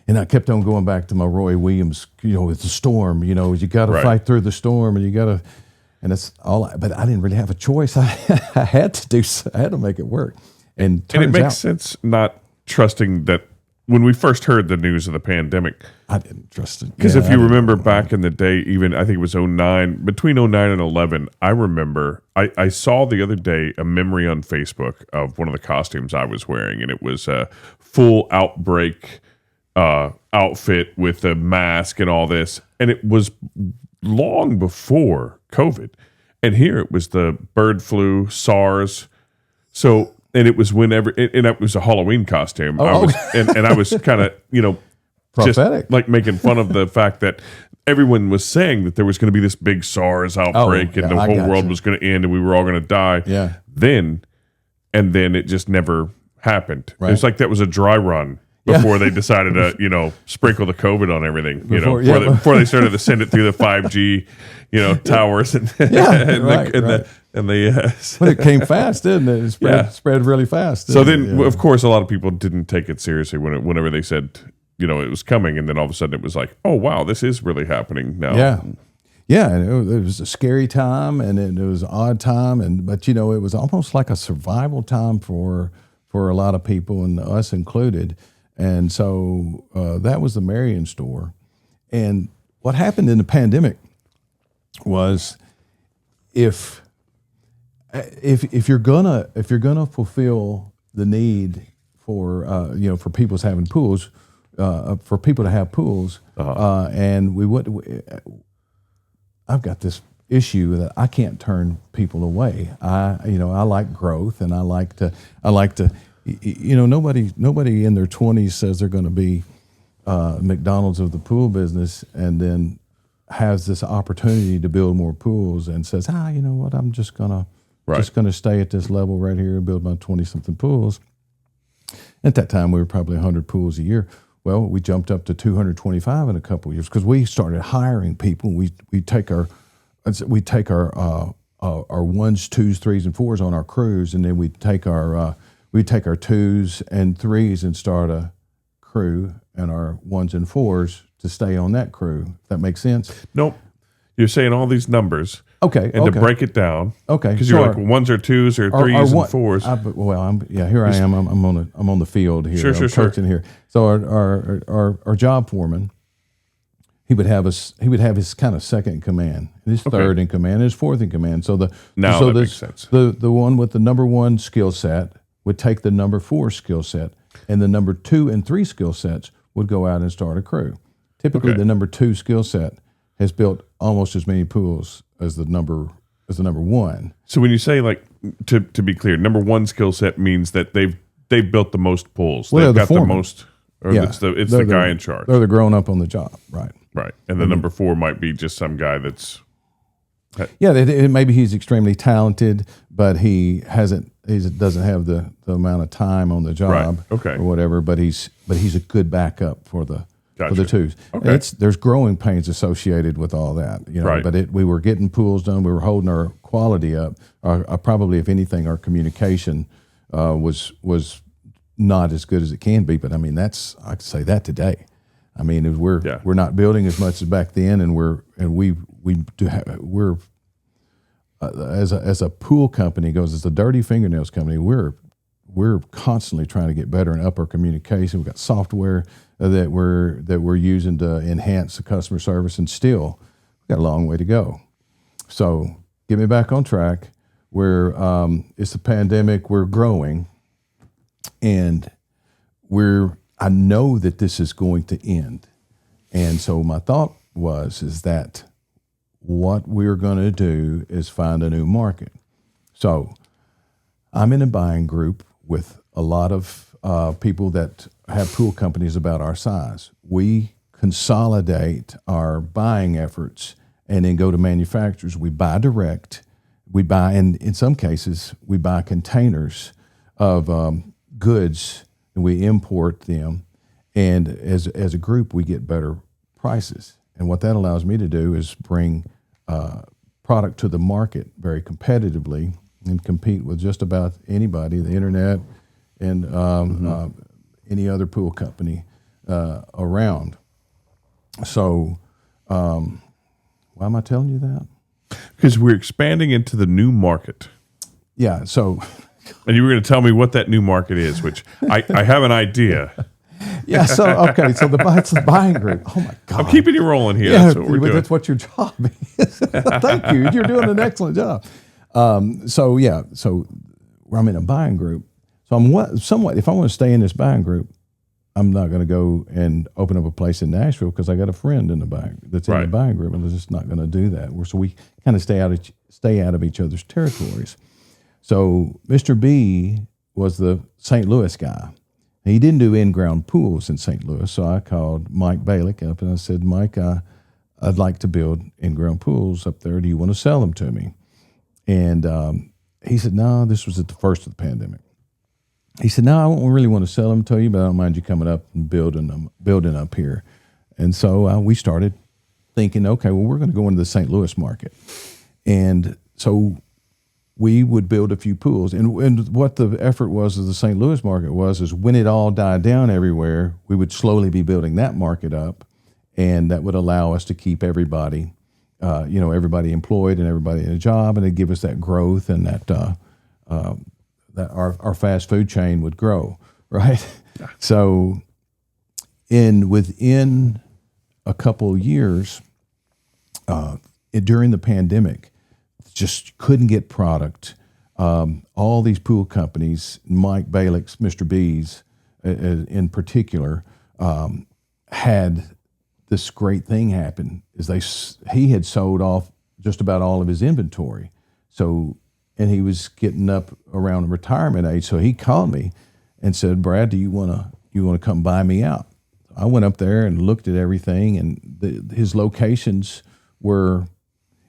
Speaker 2: And I kept on going back to my Roy Williams, with the storm, you got to fight through the storm, and you got to, and it's all, but I didn't really have a choice. I had to make it work. And
Speaker 1: it makes sense not trusting that. When we first heard the news of the pandemic,
Speaker 2: I didn't trust it.
Speaker 1: Because if you remember back in the day, even I think it was 09, between 09 and 11, I remember I saw the other day a memory on Facebook of one of the costumes I was wearing, and it was a full outbreak outfit with a mask and all this. And it was long before COVID. And here it was the bird flu, SARS. So... And it was whenever, and it was a Halloween costume. I was kind of, just
Speaker 2: prophetic,
Speaker 1: like making fun of the fact that everyone was saying that there was going to be this big SARS outbreak and the whole world was going to end and we were all going to die.
Speaker 2: Yeah.
Speaker 1: Then it just never happened.
Speaker 2: Right.
Speaker 1: It's like that was a dry run before they decided to, sprinkle the COVID on everything, before they started to send it through the 5G, towers and
Speaker 2: but it came fast, didn't it? It spread really fast.
Speaker 1: So then, of course, a lot of people didn't take it seriously whenever they said, it was coming, and then all of a sudden it was like, oh wow, this is really happening now.
Speaker 2: Yeah, and it was a scary time, and it was an odd time, but it was almost like a survival time for a lot of people, and us included. And so that was the Marion store. And what happened in the pandemic was, if you're gonna fulfill the need for for people's having pools, for people to have pools, and I've got this issue that I can't turn people away. I like growth, and I like to. Nobody in their 20s says they're going to be McDonald's of the pool business, and then has this opportunity to build more pools and says, you know what, I'm just gonna stay at this level right here and build my 20-something pools. At that time, we were probably 100 pools a year. Well, we jumped up to 225 in a couple of years because we started hiring people. We take our ones, twos, threes, and fours on our crews, and then we take our 2s and 3s and start a crew, and our 1s and 4s to stay on that crew. If that makes sense?
Speaker 1: Nope. You're saying all these numbers.
Speaker 2: Okay.
Speaker 1: And to break it down.
Speaker 2: Okay.
Speaker 1: Because you're like ones or twos or threes and fours.
Speaker 2: Here I am. I'm on the field here.
Speaker 1: Sure.
Speaker 2: Coaching here. So our job foreman, he would have his kind of second in command, his third in command, his fourth in command. So that makes sense. The one with the number 1 skill set would take the number 4 skill set, and the number 2 and 3 skill sets would go out and start a crew. Typically, the number 2 skill set has built almost as many pools as the number 1.
Speaker 1: So when you say, like, to be clear, number 1 skill set means that they've built the most pools.
Speaker 2: Well,
Speaker 1: they've got
Speaker 2: the
Speaker 1: most, or it's the guy in charge.
Speaker 2: They're the grown up on the job, right?
Speaker 1: Right, and the number 4 might be just some guy that's.
Speaker 2: Maybe he's extremely talented, but he doesn't have the amount of time on the job, or whatever. But he's a good backup for the twos. Okay. There's growing pains associated with all that,
Speaker 1: Right.
Speaker 2: But we were getting pools done. We were holding our quality up. Probably, if anything, our communication was not as good as it can be. But I mean, I could say that today. I mean, we're not building as much as back then, and we're as a pool company goes, as a dirty fingernails company, we're constantly trying to get better and up our communication. We've got software that we're using to enhance the customer service, and still we've got a long way to go. So get me back on track. It's the pandemic. We're growing, and I know that this is going to end. And so my thought is that what we're going to do is find a new market. So I'm in a buying group with a lot of people that have pool companies about our size. We consolidate our buying efforts and then go to manufacturers. We buy direct. And in some cases, we buy containers of goods, and we import them, and as a group, we get better prices. And what that allows me to do is bring product to the market very competitively and compete with just about anybody, the internet, and any other pool company around. So, why am I telling you that?
Speaker 1: Because we're expanding into the new market.
Speaker 2: Yeah, so...
Speaker 1: And you were going to tell me what that new market is, which I have an idea.
Speaker 2: Yeah, so it's the buying group. Oh my God,
Speaker 1: I'm keeping you rolling here.
Speaker 2: Yeah,
Speaker 1: that's what we're doing.
Speaker 2: That's what your job is. Thank you. You're doing an excellent job. So I'm in a buying group. So I'm somewhat. If I want to stay in this buying group, I'm not going to go and open up a place in Nashville because I got a friend in the buying that's in the buying group, and I'm just not going to do that. So we kind of stay out of each other's territories. So Mr. B was the St. Louis guy. He didn't do in-ground pools in St. Louis, so I called Mike Balick up and I said, Mike, I'd like to build in-ground pools up there. Do you want to sell them to me? And he said, no, this was at the first of the pandemic. He said, no, I don't really want to sell them to you, but I don't mind you coming up and building up here. And so we started thinking, okay, well, we're going to go into the St. Louis market. And so we would build a few pools. And what the effort was of the St. Louis market is when it all died down everywhere, we would slowly be building that market up, and that would allow us to keep everybody, everybody employed and everybody in a job, and it'd give us that growth, and that our fast food chain would grow, right? Yeah. So within a couple of years, during the pandemic, just couldn't get product. All these pool companies, Mike Balick's, Mr. B's in particular, had this great thing happen. He had sold off just about all of his inventory. So, and he was getting up around retirement age. So he called me and said, Brad, do you want to come buy me out? I went up there and looked at everything, and his locations were,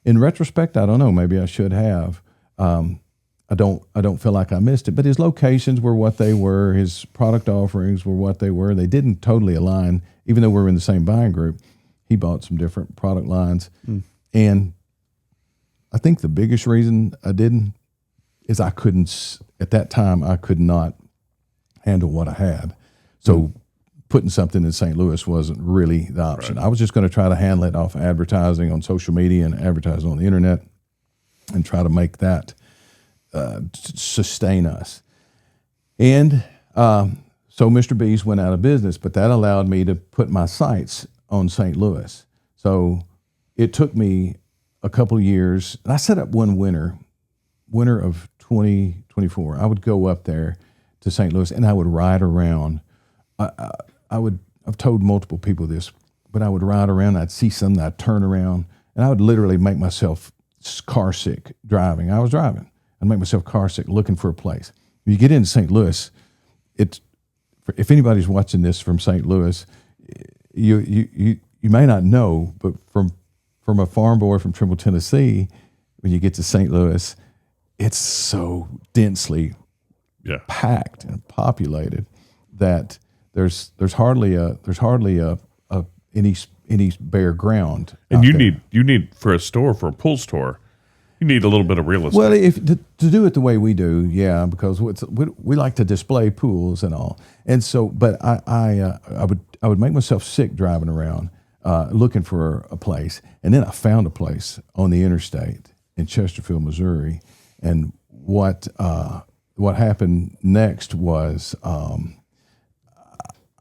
Speaker 2: in retrospect, I don't know, maybe I should have. I don't feel like I missed it, but his locations were what they were. His product offerings were what they were. They didn't totally align, even though we were in the same buying group. He bought some different product lines. And I think the biggest reason I didn't is at that time, I could not handle what I had. So putting something in St. Louis wasn't really the option. I was just going to try to handle it off advertising on social media and advertising on the internet and try to make that sustain us. And so Mr. B's went out of business, but that allowed me to put my sights on St. Louis. So it took me a couple of years, and I set up one winter of 2024. I would go up there to St. Louis, and I would ride around. I've told multiple people this, but I would ride around, I'd see something, I'd turn around, and I would literally make myself car sick driving. I was driving. I'd make myself car sick looking for a place. When you get into St. Louis, if anybody's watching this from St. Louis, you may not know, but from a farm boy from Trimble, Tennessee, when you get to St. Louis, it's so densely packed and populated that there's hardly any bare ground.
Speaker 1: And you need for a pool store, you need a little bit of real estate.
Speaker 2: Well, to do it the way we do, yeah, because we like to display pools and all, and so. But I would make myself sick driving around looking for a place, and then I found a place on the interstate in Chesterfield, Missouri, and what happened next was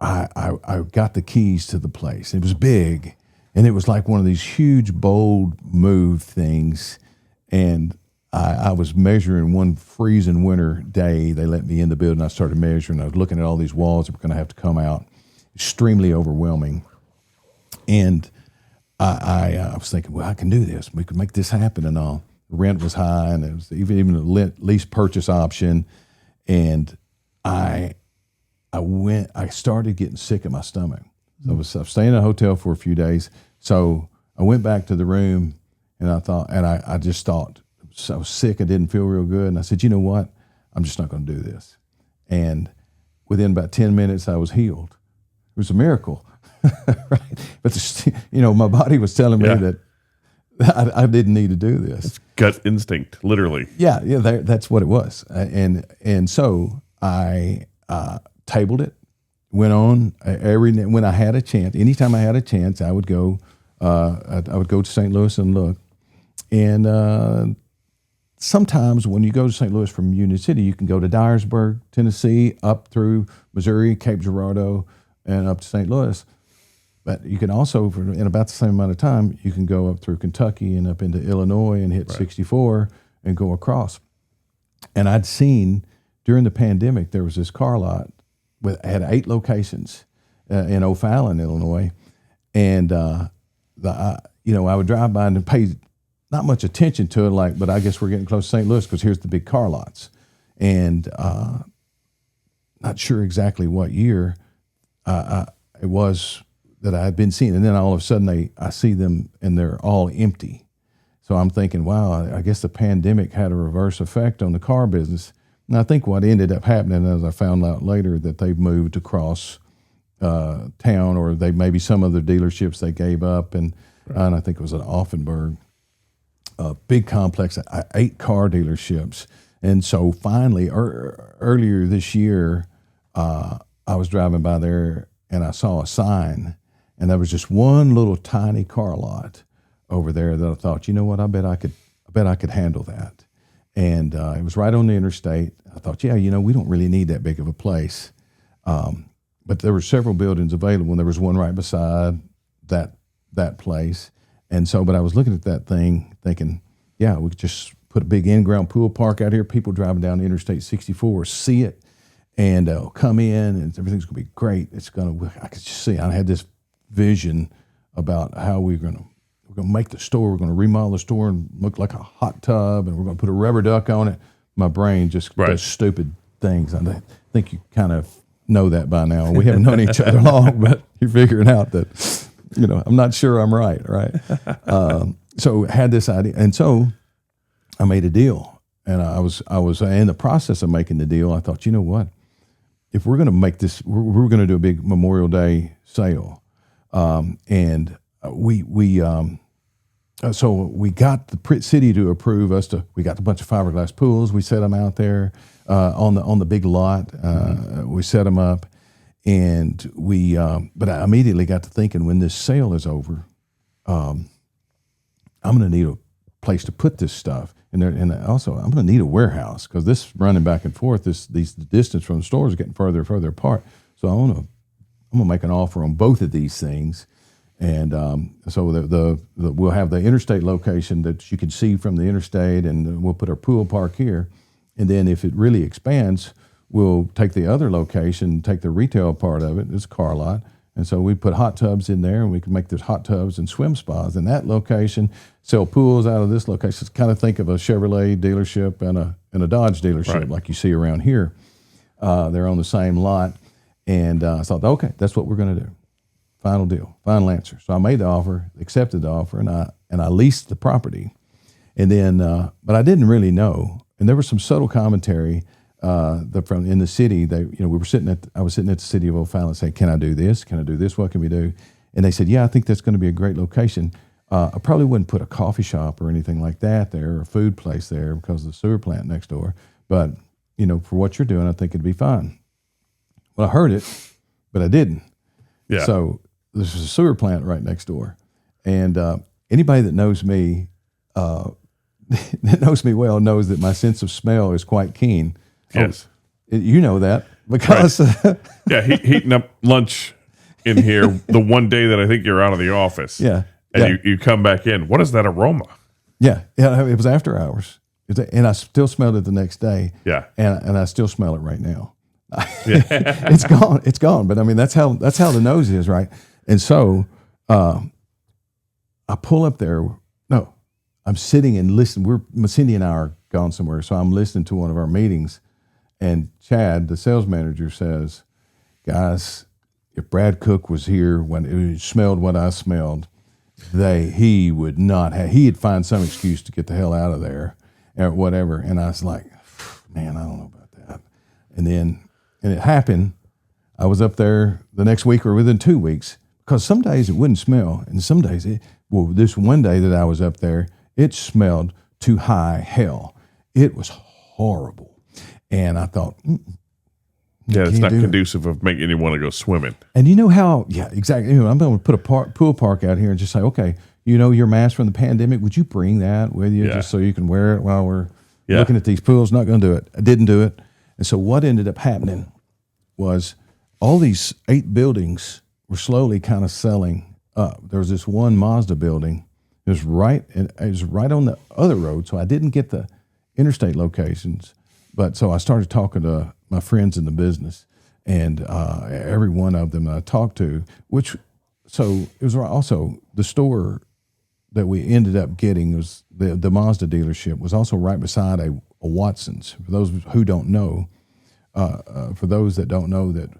Speaker 2: I got the keys to the place. It was big, and it was like one of these huge, bold move things. And I was measuring one freezing winter day. They let me in the building. I started measuring. I was looking at all these walls that were going to have to come out. Extremely overwhelming. And I was thinking, well, I can do this. We could make this happen and all. The rent was high, and it was even a lease purchase option. And I started getting sick in my stomach. So I was staying in a hotel for a few days. So I went back to the room, and I just thought, I was sick. I didn't feel real good. And I said, you know what? I'm just not going to do this. And within about 10 minutes, I was healed. It was a miracle, right? But my body was telling me that I didn't need to do this.
Speaker 1: It's gut instinct, literally.
Speaker 2: Yeah, that's what it was. And so I tabled it, went on when I had a chance. Anytime I had a chance, I would go. I would go to St. Louis and look. And sometimes when you go to St. Louis from Union City, you can go to Dyersburg, Tennessee, up through Missouri, Cape Girardeau, and up to St. Louis. But you can also, in about the same amount of time, you can go up through Kentucky and up into Illinois and hit 64 and go across. And I'd seen during the pandemic, there was this car lot had 8 locations in O'Fallon, Illinois. And I would drive by and pay not much attention to it, but I guess we're getting close to St. Louis because here's the big car lots. And not sure exactly what year it was that I had been seeing. And then all of a sudden I see them and they're all empty. So I'm thinking, wow, I guess the pandemic had a reverse effect on the car business. And I think what ended up happening, as I found out later, that they've moved across town, or maybe some of the dealerships they gave up. And I think it was at Offenburg, a big complex, 8 car dealerships. And so finally, earlier this year, I was driving by there and I saw a sign, and there was just one little tiny car lot over there that I thought, you know what, I bet I could handle that. And it was right on the interstate. I thought, we don't really need that big of a place. But there were several buildings available, and there was one right beside that place. And so, but I was looking at that thing thinking, we could just put a big in-ground pool park out here. People driving down Interstate 64 see it, and they'll come in, and everything's going to be great. I could just see, I had this vision about how we're going to make the store. We're going to remodel the store and look like a hot tub, and we're going to put a rubber duck on it. My brain just does stupid things. I think you kind of know that by now. We haven't known each other long, but you're figuring out that, I'm not sure I'm right? So I had this idea, and so I made a deal, and I was in the process of making the deal. I thought, you know what? If we're going to make this, we're going to do a big Memorial Day sale, and so we got the city to approve us to. We got a bunch of fiberglass pools. We set them out there on the big lot. We set them up, And but I immediately got to thinking, when this sale is over, I'm going to need a place to put this stuff. And also, I'm going to need a warehouse, because this running back and forth, the distance from the stores is getting further and further apart. So I'm going to make an offer on both of these things. And so we'll have the interstate location that you can see from the interstate, and we'll put our pool park here. And then if it really expands, we'll take the other location, take the retail part of it. It's a car lot. And so we put hot tubs in there, and we can make those hot tubs and swim spas in that location, sell pools out of this location. Kind of think of a Chevrolet dealership and a Dodge dealership, right, like you see around here. They're on the same lot. And I thought, okay, that's what we're going to do. Final deal, final answer. So I made the offer, accepted the offer, and I leased the property. And then, but I didn't really know. And there was some subtle commentary from in the city. I was sitting at the city of O'Fallon saying, "Can I do this? Can I do this? What can we do?" And they said, "Yeah, I think that's going to be a great location. I probably wouldn't put a coffee shop or anything like that there, or a food place there, because of the sewer plant next door. But for what you're doing, I think it'd be fine." Well, I heard it, but I didn't.
Speaker 1: Yeah.
Speaker 2: So there's a sewer plant right next door, and anybody that knows me, that knows me well, knows that my sense of smell is quite keen.
Speaker 1: Yes.
Speaker 2: You know that because
Speaker 1: right. Yeah, heating up lunch in here the one day that I think you're out of the office.
Speaker 2: Yeah.
Speaker 1: And you come back in. What is that aroma?
Speaker 2: Yeah. It was after hours, and I still smelled it the next day.
Speaker 1: Yeah.
Speaker 2: And I still smell it right now.
Speaker 1: Yeah.
Speaker 2: It's gone. It's gone. But I mean, that's how the nose is, right? And so I pull up there. No, I'm sitting and listening. Cindy and I are gone somewhere, so I'm listening to one of our meetings. And Chad, the sales manager, says, "Guys, if Brad Cook was here when it smelled what I smelled, he'd find some excuse to get the hell out of there, or whatever." And I was like, "Man, I don't know about that." And it happened. I was up there the next week or within 2 weeks, because some days it wouldn't smell, and some days this one day that I was up there, it smelled to high hell. It was horrible. And I thought,
Speaker 1: yeah, it's not conducive of making you want to go swimming.
Speaker 2: And you know how, yeah, exactly. I'm going to put a pool park out here and just say, okay, your mask from the pandemic, would you bring that with you just so you can wear it while we're looking at these pools? Not going to do it. I didn't do it. And so what ended up happening was all these 8 buildings were slowly kind of selling up. There was this one Mazda building. It was right on the other road, so I didn't get the interstate locations. But so I started talking to my friends in the business, and every one of them that I talked to, so it was also the store that we ended up getting was the Mazda dealership was also right beside a Watson's. For those who don't know, for those that don't know that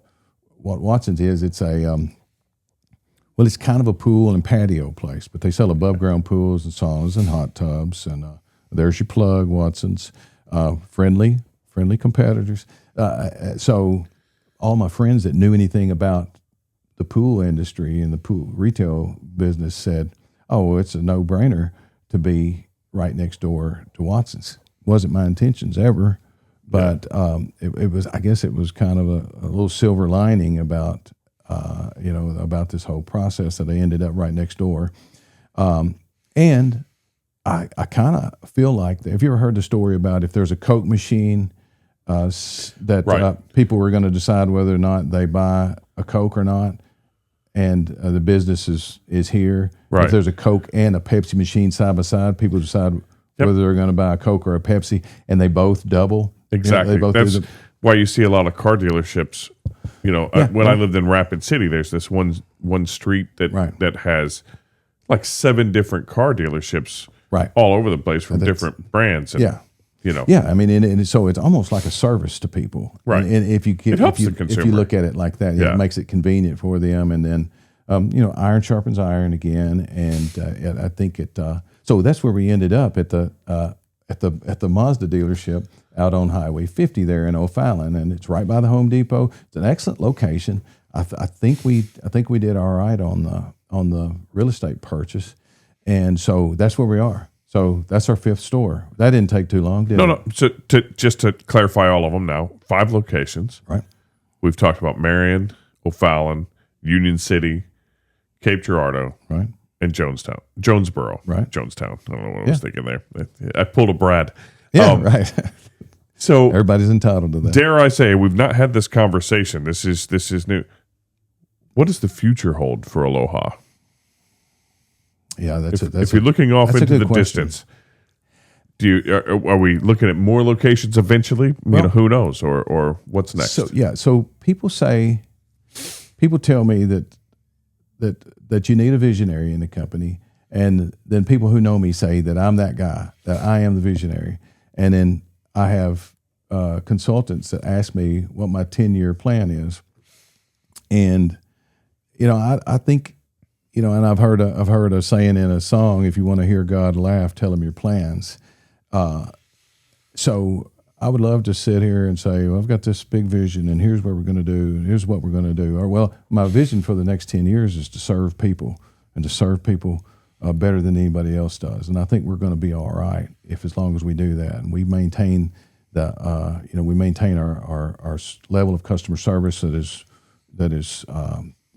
Speaker 2: what Watson's is, it's it's kind of a pool and patio place, but they sell above ground pools and saunas and hot tubs. And there's your plug, Watson's. Friendly competitors. So all my friends that knew anything about the pool industry and the pool retail business said, "Oh, it's a no-brainer to be right next door to Watson's." Wasn't my intentions ever, but it was. I guess it was kind of a little silver lining about this whole process that I ended up right next door, and I kind of feel like, have you ever heard the story about if there's a Coke machine that people were going to decide whether or not they buy a Coke or not, and the business is here. Right. If there's a Coke and a Pepsi machine side by side, people decide whether they're going to buy a Coke or a Pepsi, and they both double.
Speaker 1: Exactly. That's why you see a lot of car dealerships. When I lived in Rapid City, there's this one street that has like 7 different car dealerships. Right, all over the place from different brands. And,
Speaker 2: I mean, and so it's almost like a service to people. Right, and if you look at it like that, it makes it convenient for them. And then, iron sharpens iron again. And I think it. So that's where we ended up at the Mazda dealership out on Highway 50 there in O'Fallon, and it's right by the Home Depot. It's an excellent location. I think we did all right on the real estate purchase. And so that's where we are. So that's our 5th store. That didn't take too long, did it?
Speaker 1: No. So just to clarify all of them now, 5 locations.
Speaker 2: Right.
Speaker 1: We've talked about Marion, O'Fallon, Union City, Cape Girardeau,
Speaker 2: Right.
Speaker 1: and Jonesboro.
Speaker 2: Right.
Speaker 1: Jonestown. I don't know what I was thinking there. I pulled a Brad.
Speaker 2: Yeah, right.
Speaker 1: So
Speaker 2: Everybody's entitled to that.
Speaker 1: dare I say, we've not had this conversation. This is new. What does the future hold for Aloha?
Speaker 2: Yeah,
Speaker 1: If you're looking off into the distance, are we looking at more locations eventually?
Speaker 2: Well,
Speaker 1: who knows, or what's next?
Speaker 2: So people tell me that you need a visionary in the company, and then people who know me say that I'm that guy, that I am the visionary, and then I have consultants that ask me what my 10-year plan is, and I think. And I've heard a saying in a song: "If you want to hear God laugh, tell him your plans." So I would love to sit here and say, "Well, I've got this big vision, and here's what we're going to do, and here's what we're going to do." Or, well, my vision for the next 10 years is to serve people, and to serve people better than anybody else does. And I think we're going to be all right as long as we do that, and we maintain our level of customer service that is.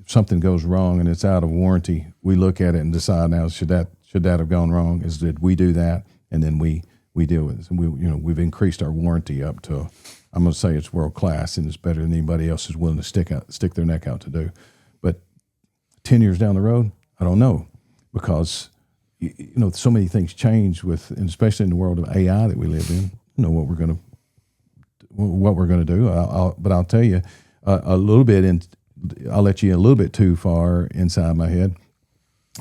Speaker 2: If something goes wrong and it's out of warranty, we look at it and decide now should that have gone wrong? Did we do that? And then we deal with it. And we've increased our warranty up to, I'm going to say it's world class, and it's better than anybody else is willing to stick their neck out to do. But 10 years down the road, I don't know, because so many things change and especially in the world of AI that we live in. What we're going to do. But I'll tell you a little bit I'll let you in a little bit too far inside my head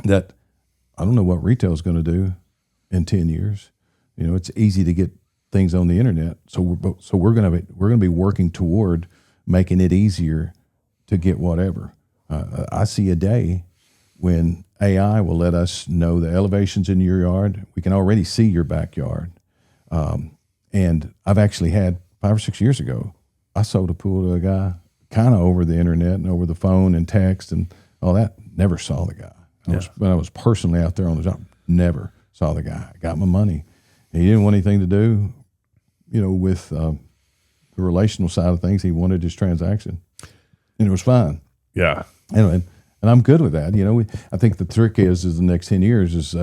Speaker 2: that I don't know what retail is going to do in 10 years. It's easy to get things on the internet. So we're going to be working toward making it easier to get whatever. I see a day when AI will let us know the elevations in your yard. We can already see your backyard. And I've actually had 5 or 6 years ago, I sold a pool to a guy kind of over the internet and over the phone and text and all that. Never saw the guy. When I was personally out there on the job, never saw the guy. Got my money. And he didn't want anything to do, with the relational side of things. He wanted his transaction, and it was fine.
Speaker 1: Yeah.
Speaker 2: Anyway, and I'm good with that. I think the trick is the next 10 years is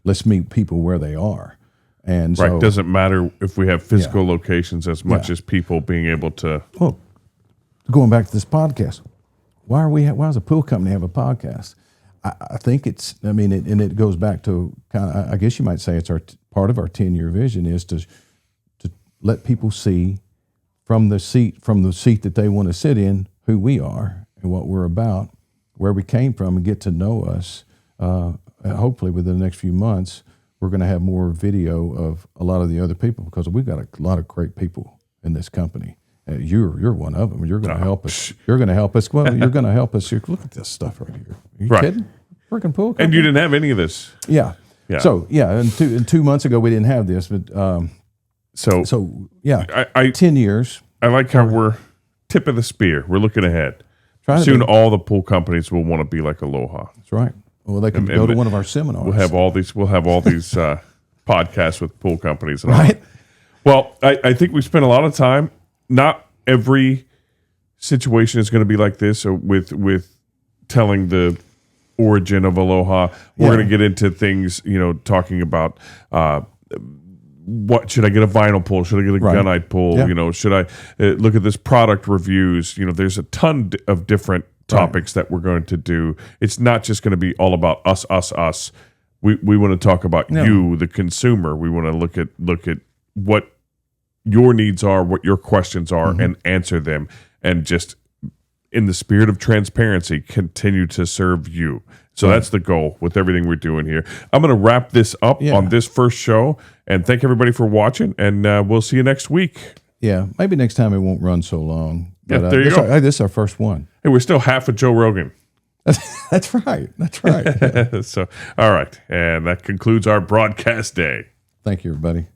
Speaker 2: let's meet people where they are. And
Speaker 1: right.
Speaker 2: So,
Speaker 1: doesn't matter if we have physical locations as much as people being able to.
Speaker 2: Well, going back to this podcast, why does a pool company have a podcast? I think and it goes back to kind of, I guess you might say it's part of our 10-year vision is to let people see from the seat that they want to sit in who we are and what we're about, where we came from, and get to know us. Hopefully within the next few months, we're going to have more video of a lot of the other people because we've got a lot of great people in this company. You're one of them. You're going to help us. You're going to help us. Well, you're going to help us. Look at this stuff right here. Are you kidding? Freaking pool company.
Speaker 1: And you didn't have any of this.
Speaker 2: Yeah. So and 2 months ago we didn't have this, but so 10 years.
Speaker 1: I like how we're tip of the spear. We're looking ahead. Soon all the pool companies will want to be like Aloha.
Speaker 2: That's right. Well, they can go to one of our seminars.
Speaker 1: We'll have all these podcasts with pool companies. And
Speaker 2: right.
Speaker 1: Well, I think we spent a lot of time. Not every situation is going to be like this with telling the origin of Aloha. We're going to get into things, talking about what should I get a vinyl pool? Should I get a gunite pool?
Speaker 2: Yeah.
Speaker 1: Should I look at this product reviews? There's a ton of different topics that we're going to do. It's not just going to be all about us. We want to talk about you, the consumer. We want to look at what your needs are, what your questions are, and answer them. And just in the spirit of transparency, continue to serve you. So that's the goal with everything we're doing here. I'm going to wrap this up on this first show and thank everybody for watching. And we'll see you next week.
Speaker 2: Yeah, maybe next time it won't run so long. But,
Speaker 1: there you go.
Speaker 2: This is our first one.
Speaker 1: Hey, we're still half of Joe Rogan.
Speaker 2: That's right. That's right.
Speaker 1: So, all right. And that concludes our broadcast day.
Speaker 2: Thank you, everybody.